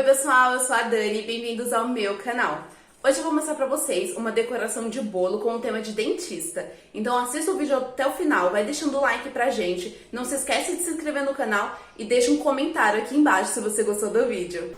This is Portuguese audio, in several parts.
pessoal, eu sou a Dani e bem-vindos ao meu canal. Hoje eu vou mostrar pra vocês uma decoração de bolo com o tema de dentista. Então assista o vídeo até o final, vai deixando o like pra gente, não se esquece de se inscrever no canal e deixa um comentário aqui embaixo se você gostou do vídeo.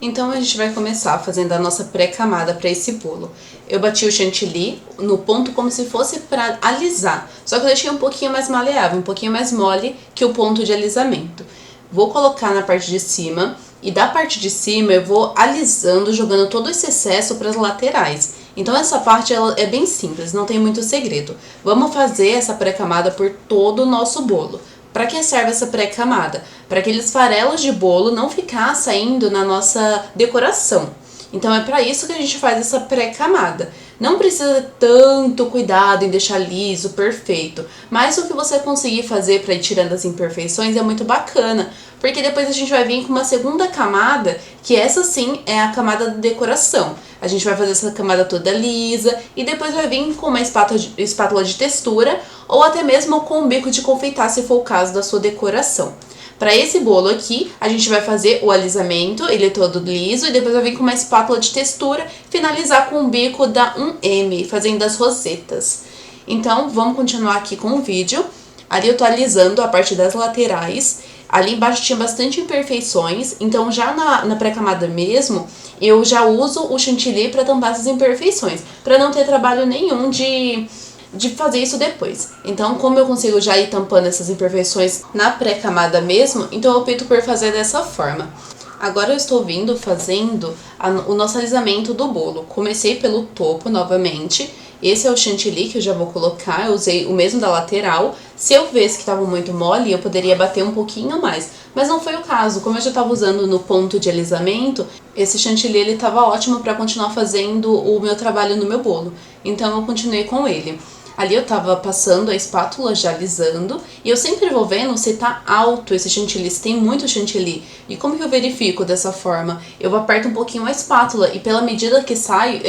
Então a gente vai começar fazendo a nossa pré-camada para esse bolo. Eu bati o chantilly no ponto como se fosse para alisar, só que eu deixei um pouquinho mais maleável, um pouquinho mais mole que o ponto de alisamento. Vou colocar na parte de cima e da parte de cima eu vou alisando, jogando todo esse excesso para as laterais. Então essa parte ela é bem simples, não tem muito segredo. Vamos fazer essa pré-camada por todo o nosso bolo. Para que serve essa pré-camada? Para aqueles farelos de bolo não ficar saindo na nossa decoração. Então é para isso que a gente faz essa pré-camada. Não precisa ter tanto cuidado em deixar liso, perfeito. Mas o que você conseguir fazer para ir tirando as imperfeições é muito bacana. Porque depois a gente vai vir com uma segunda camada, que essa sim é a camada da decoração. A gente vai fazer essa camada toda lisa e depois vai vir com uma espátula de textura ou até mesmo com um bico de confeitar, se for o caso da sua decoração. Para esse bolo aqui, a gente vai fazer o alisamento, ele é todo liso, e depois vai vir com uma espátula de textura, finalizar com o bico da 1M, fazendo as rosetas. Então, vamos continuar aqui com o vídeo. Ali eu tô alisando a parte das laterais. Ali embaixo tinha bastante imperfeições, então já na pré-camada mesmo, eu já uso o chantilly para tampar essas imperfeições, para não ter trabalho nenhum de fazer isso depois. Então, como eu consigo já ir tampando essas imperfeições na pré-camada mesmo, então eu opto por fazer dessa forma. Agora eu estou vindo fazendo o nosso alisamento do bolo. Comecei pelo topo novamente. Esse é o chantilly que eu já vou colocar, eu usei o mesmo da lateral. Se eu visse que estava muito mole, eu poderia bater um pouquinho mais. Mas não foi o caso, como eu já estava usando no ponto de alisamento, esse chantilly ele estava ótimo para continuar fazendo o meu trabalho no meu bolo. Então eu continuei com ele. Ali eu tava passando a espátula, já alisando, e eu sempre vou vendo se tá alto esse chantilly, se tem muito chantilly. E como que eu verifico dessa forma? Eu aperto um pouquinho a espátula, e pela medida que sai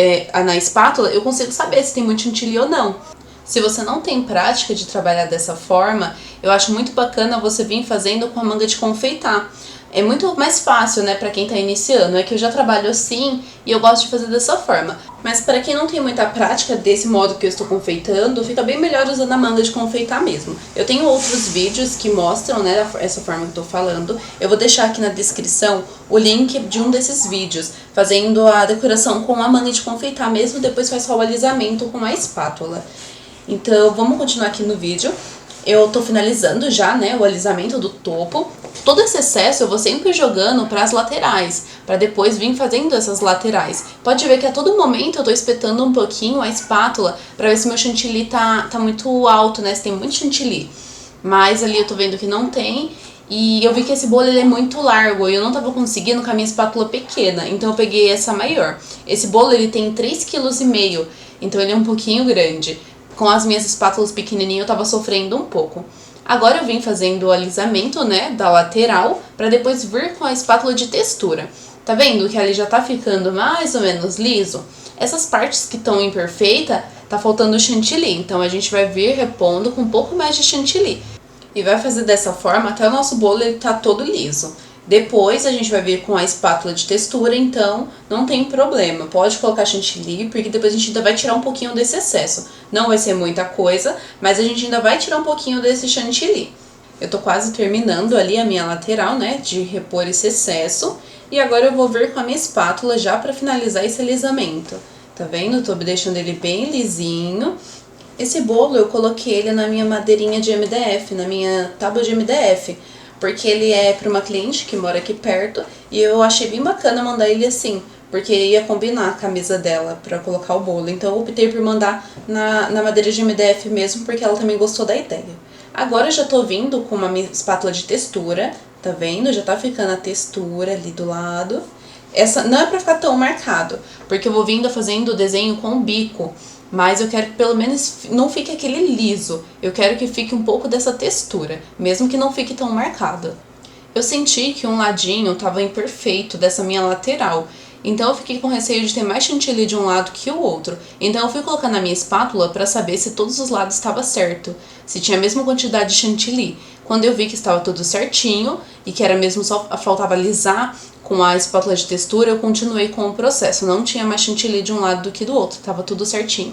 na espátula, eu consigo saber se tem muito chantilly ou não. Se você não tem prática de trabalhar dessa forma, eu acho muito bacana você vir fazendo com a manga de confeitar. É muito mais fácil, né, pra quem tá iniciando. É que eu já trabalho assim e eu gosto de fazer dessa forma. Mas para quem não tem muita prática desse modo que eu estou confeitando, fica bem melhor usando a manga de confeitar mesmo. Eu tenho outros vídeos que mostram, né, essa forma que eu tô falando. Eu vou deixar aqui na descrição o link de um desses vídeos, fazendo a decoração com a manga de confeitar mesmo, depois faz só o alisamento com a espátula. Então, vamos continuar aqui no vídeo. Eu tô finalizando já, né, o alisamento do topo. Todo esse excesso eu vou sempre jogando para as laterais, para depois vir fazendo essas laterais. Pode ver que a todo momento eu tô espetando um pouquinho a espátula para ver se meu chantilly tá muito alto, né, se tem muito chantilly. Mas ali eu tô vendo que não tem. E eu vi que esse bolo ele é muito largo e eu não tava conseguindo com a minha espátula pequena, então eu peguei essa maior. Esse bolo ele tem 3,5 kg, então ele é um pouquinho grande. Com as minhas espátulas pequenininhas eu tava sofrendo um pouco. Agora eu vim fazendo o alisamento, né, da lateral, pra depois vir com a espátula de textura. Tá vendo que ali já tá ficando mais ou menos liso? Essas partes que estão imperfeitas, tá faltando chantilly, então a gente vai vir repondo com um pouco mais de chantilly. E vai fazer dessa forma até o nosso bolo ele tá todo liso. Depois a gente vai vir com a espátula de textura, então não tem problema. Pode colocar chantilly, porque depois a gente ainda vai tirar um pouquinho desse excesso. Não vai ser muita coisa, mas a gente ainda vai tirar um pouquinho desse chantilly. Eu tô quase terminando ali a minha lateral, né, de repor esse excesso. E agora eu vou vir com a minha espátula já pra finalizar esse alisamento. Tá vendo? Eu tô deixando ele bem lisinho. Esse bolo eu coloquei ele na minha madeirinha de MDF, na minha tábua de MDF. Porque ele é para uma cliente que mora aqui perto e eu achei bem bacana mandar ele assim, porque ia combinar a camisa dela para colocar o bolo. Então eu optei por mandar na madeira de MDF mesmo, porque ela também gostou da ideia. Agora eu já tô vindo com uma espátula de textura, tá vendo? Já tá ficando a textura ali do lado. Essa não é pra ficar tão marcado, porque eu vou vindo fazendo o desenho com o bico. Mas eu quero que pelo menos não fique aquele liso. Eu quero que fique um pouco dessa textura, mesmo que não fique tão marcado. Eu senti que um ladinho estava imperfeito dessa minha lateral. Então eu fiquei com receio de ter mais chantilly de um lado que o outro. Então eu fui colocar na minha espátula para saber se todos os lados estavam certo. Se tinha a mesma quantidade de chantilly. Quando eu vi que estava tudo certinho e que era mesmo só faltava alisar com a espátula de textura, eu continuei com o processo. Não tinha mais chantilly de um lado do que do outro, tava tudo certinho.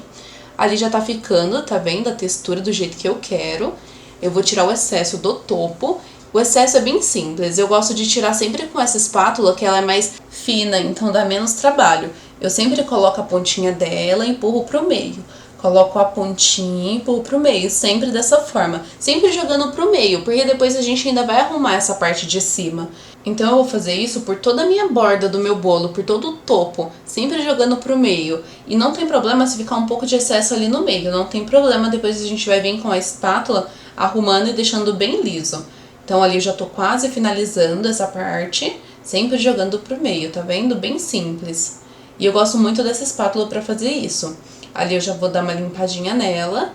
Ali já tá ficando, tá vendo? A textura do jeito que eu quero. Eu vou tirar o excesso do topo. O excesso é bem simples, eu gosto de tirar sempre com essa espátula, que ela é mais fina, então dá menos trabalho. Eu sempre coloco a pontinha dela e empurro pro meio. Coloco a pontinha e empurro pro meio, sempre dessa forma. Sempre jogando pro meio, porque depois a gente ainda vai arrumar essa parte de cima. Então eu vou fazer isso por toda a minha borda do meu bolo, por todo o topo, sempre jogando pro meio. E não tem problema se ficar um pouco de excesso ali no meio, não tem problema, depois a gente vai vir com a espátula arrumando e deixando bem liso. Então ali eu já tô quase finalizando essa parte, sempre jogando pro meio, tá vendo? Bem simples. E eu gosto muito dessa espátula pra fazer isso. Ali eu já vou dar uma limpadinha nela.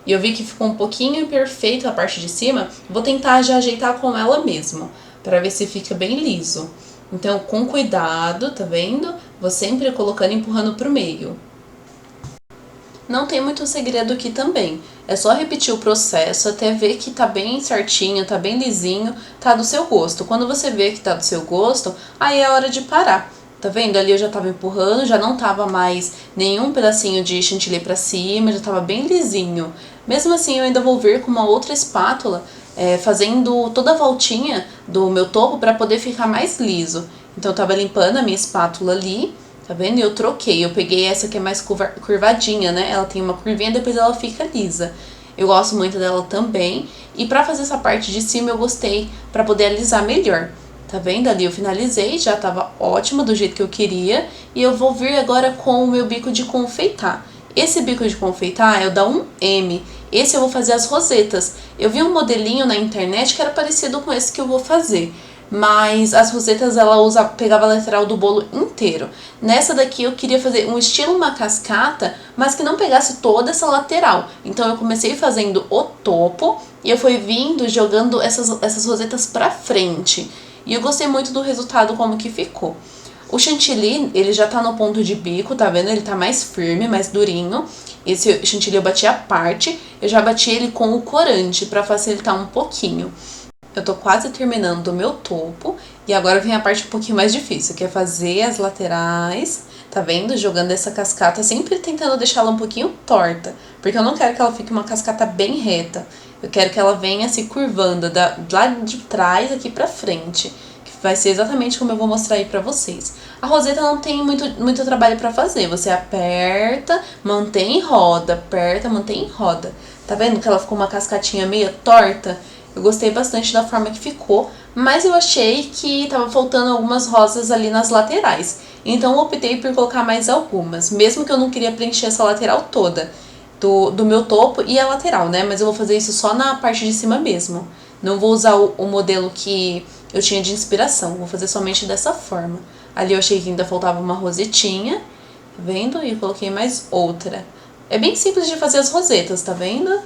E eu vi que ficou um pouquinho imperfeito a parte de cima, vou tentar já ajeitar com ela mesmo, pra ver se fica bem liso. Então, com cuidado, tá vendo? Vou sempre colocando e empurrando pro meio. Não tem muito segredo aqui também. É só repetir o processo até ver que tá bem certinho, tá bem lisinho, tá do seu gosto. Quando você vê que tá do seu gosto, aí é hora de parar. Tá vendo? Ali eu já tava empurrando, já não tava mais nenhum pedacinho de chantilly pra cima, já tava bem lisinho. Mesmo assim, eu ainda vou vir com uma outra espátula, fazendo toda a voltinha do meu topo pra poder ficar mais liso. Então eu tava limpando a minha espátula ali, tá vendo? E eu troquei, eu peguei essa que é mais curvadinha, né? Ela tem uma curvinha, depois ela fica lisa. Eu gosto muito dela também. E pra fazer essa parte de cima eu gostei, pra poder alisar melhor. Tá vendo? Ali eu finalizei, já tava ótima do jeito que eu queria. E eu vou vir agora com o meu bico de confeitar. Esse bico de confeitar é o da 1M. Esse eu vou fazer as rosetas. Eu vi um modelinho na internet que era parecido com esse que eu vou fazer. Mas as rosetas ela pegava a lateral do bolo inteiro. Nessa daqui eu queria fazer um estilo uma cascata, mas que não pegasse toda essa lateral. Então eu comecei fazendo o topo e eu fui vindo jogando essas rosetas pra frente. E eu gostei muito do resultado como que ficou. O chantilly, ele já tá no ponto de bico, tá vendo? Ele tá mais firme, mais durinho. Esse chantilly eu bati a parte, eu já bati ele com o corante pra facilitar um pouquinho. Eu tô quase terminando o meu topo e agora vem a parte um pouquinho mais difícil, que é fazer as laterais, tá vendo? Jogando essa cascata, sempre tentando deixá-la um pouquinho torta, porque eu não quero que ela fique uma cascata bem reta. Eu quero que ela venha se curvando lá de trás aqui pra frente, que vai ser exatamente como eu vou mostrar aí pra vocês. A roseta não tem muito trabalho pra fazer, você aperta, mantém e roda, aperta, mantém e roda. Tá vendo que ela ficou uma cascatinha meio torta? Eu gostei bastante da forma que ficou, mas eu achei que tava faltando algumas rosas ali nas laterais. Então eu optei por colocar mais algumas, mesmo que eu não queria preencher essa lateral toda do meu topo e a lateral, né? Mas eu vou fazer isso só na parte de cima mesmo. Não vou usar o modelo que eu tinha de inspiração, vou fazer somente dessa forma. Ali eu achei que ainda faltava uma rosetinha, tá vendo? E eu coloquei mais outra. É bem simples de fazer as rosetas, tá vendo?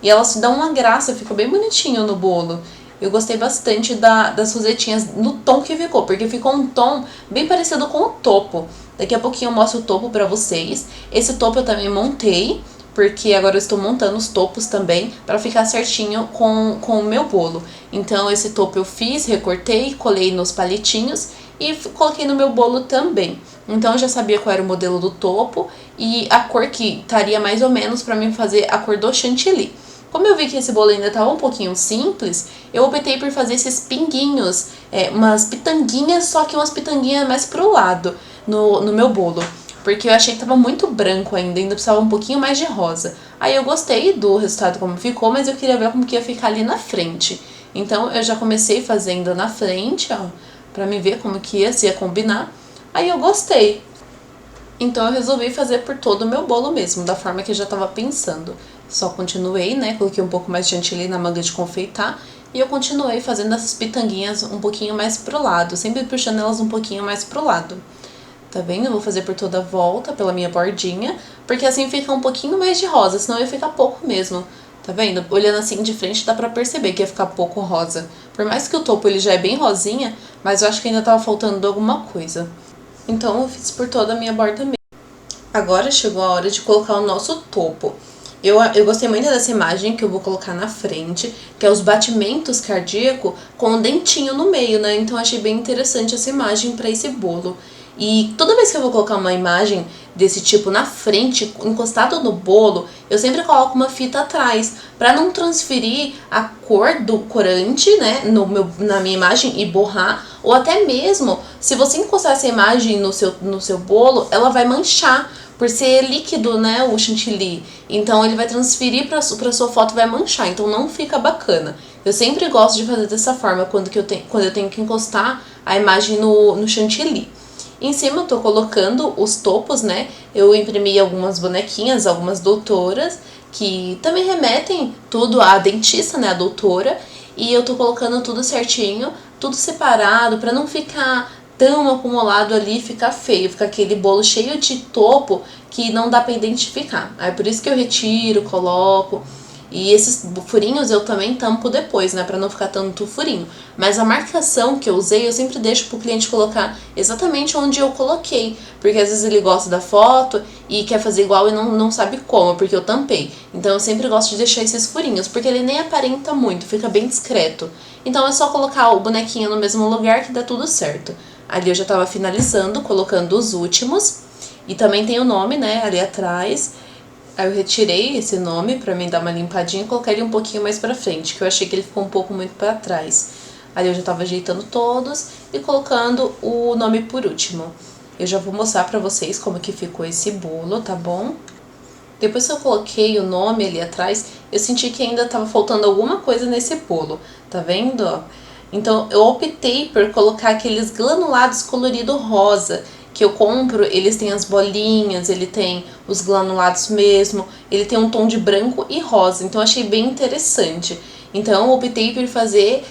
E elas dão uma graça, fica bem bonitinho no bolo. Eu gostei bastante das rosetinhas no tom que ficou, porque ficou um tom bem parecido com o topo. Daqui a pouquinho eu mostro o topo pra vocês. Esse topo eu também montei, porque agora eu estou montando os topos também pra ficar certinho com o meu bolo. Então esse topo eu fiz, recortei, colei nos palitinhos e coloquei no meu bolo também. Então eu já sabia qual era o modelo do topo e a cor que estaria mais ou menos pra mim fazer a cor do chantilly. Como eu vi que esse bolo ainda estava um pouquinho simples, eu optei por fazer esses pinguinhos, umas pitanguinhas, só que umas pitanguinhas mais pro lado no meu bolo. Porque eu achei que tava muito branco ainda precisava um pouquinho mais de rosa. Aí eu gostei do resultado como ficou, mas eu queria ver como que ia ficar ali na frente. Então eu já comecei fazendo na frente, ó, pra me ver como que ia, se ia combinar. Aí eu gostei. Então eu resolvi fazer por todo o meu bolo mesmo, da forma que eu já tava pensando. Só continuei, né, coloquei um pouco mais de chantilly na manga de confeitar e eu continuei fazendo essas pitanguinhas um pouquinho mais pro lado, sempre puxando elas um pouquinho mais pro lado. Tá vendo? Eu vou fazer por toda a volta, pela minha bordinha, porque assim fica um pouquinho mais de rosa, senão ia ficar pouco mesmo. Tá vendo? Olhando assim de frente dá pra perceber que ia ficar pouco rosa. Por mais que o topo ele já é bem rosinha, mas eu acho que ainda tava faltando alguma coisa. Então eu fiz por toda a minha borda mesmo. Agora chegou a hora de colocar o nosso topo. Eu gostei muito dessa imagem que eu vou colocar na frente, que é os batimentos cardíacos com um dentinho no meio, né? Então achei bem interessante essa imagem para esse bolo. E toda vez que eu vou colocar uma imagem desse tipo na frente, encostado no bolo, eu sempre coloco uma fita atrás, para não transferir a cor do corante, né, na minha imagem e borrar, ou até mesmo, se você encostar essa imagem no seu bolo, ela vai manchar, por ser líquido, né, o chantilly. Então ele vai transferir para sua foto e vai manchar, então não fica bacana. Eu sempre gosto de fazer dessa forma, quando eu tenho que encostar a imagem no chantilly. Em cima eu tô colocando os topos, né? Eu imprimi algumas bonequinhas, algumas doutoras, que também remetem tudo à dentista, né? A doutora. E eu tô colocando tudo certinho, tudo separado, pra não ficar tão acumulado ali, ficar feio. Fica aquele bolo cheio de topo que não dá pra identificar. Aí por isso que eu retiro, coloco. E esses furinhos eu também tampo depois, né, pra não ficar tanto furinho. Mas a marcação que eu usei, eu sempre deixo pro cliente colocar exatamente onde eu coloquei. Porque às vezes ele gosta da foto e quer fazer igual e não sabe como, porque eu tampei. Então eu sempre gosto de deixar esses furinhos, porque ele nem aparenta muito, fica bem discreto. Então é só colocar o bonequinho no mesmo lugar que dá tudo certo. Ali eu já tava finalizando, colocando os últimos. E também tem o nome, né, ali atrás. Aí eu retirei esse nome pra mim dar uma limpadinha e coloquei ele um pouquinho mais pra frente, que eu achei que ele ficou um pouco muito pra trás. Aí eu já tava ajeitando todos e colocando o nome por último. Eu já vou mostrar pra vocês como que ficou esse bolo, tá bom? Depois que eu coloquei o nome ali atrás, eu senti que ainda tava faltando alguma coisa nesse bolo, tá vendo? Então eu optei por colocar aqueles granulados colorido rosa, que eu compro. Eles têm as bolinhas, ele tem os granulados mesmo, ele tem um tom de branco e rosa, então eu achei bem interessante. Então eu optei por fazer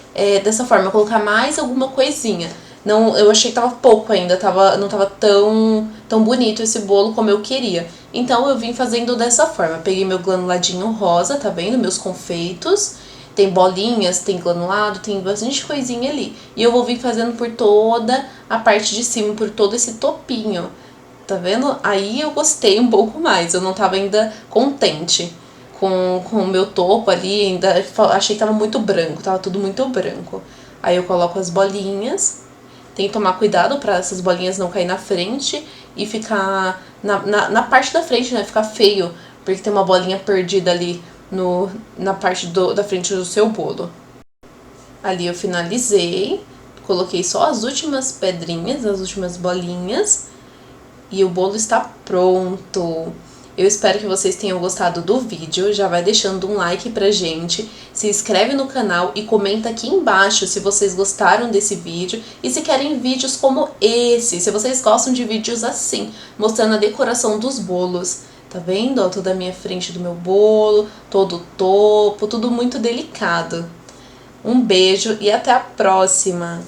dessa forma, colocar mais alguma coisinha. Não, eu achei que tava pouco ainda, não tava tão bonito esse bolo como eu queria. Então eu vim fazendo dessa forma, peguei meu granuladinho rosa, tá vendo? Meus confeitos. Tem bolinhas, tem granulado, tem bastante coisinha ali. E eu vou vir fazendo por toda a parte de cima, por todo esse topinho. Tá vendo? Aí eu gostei um pouco mais, eu não tava ainda contente com o meu topo ali, ainda achei que tava muito branco, tava tudo muito branco. Aí eu coloco as bolinhas, tem que tomar cuidado para essas bolinhas não cair na frente e ficar na parte da frente, né? Ficar feio, porque tem uma bolinha perdida ali na parte da frente do seu bolo. Ali eu finalizei, coloquei só as últimas pedrinhas, as últimas bolinhas, e o bolo está pronto. Eu espero que vocês tenham gostado do vídeo, já vai deixando um like pra gente, se inscreve no canal e comenta aqui embaixo se vocês gostaram desse vídeo e se querem vídeos como esse, se vocês gostam de vídeos assim, mostrando a decoração dos bolos. Tá vendo? Ó, toda a minha frente do meu bolo, todo o topo, tudo muito delicado. Um beijo e até a próxima!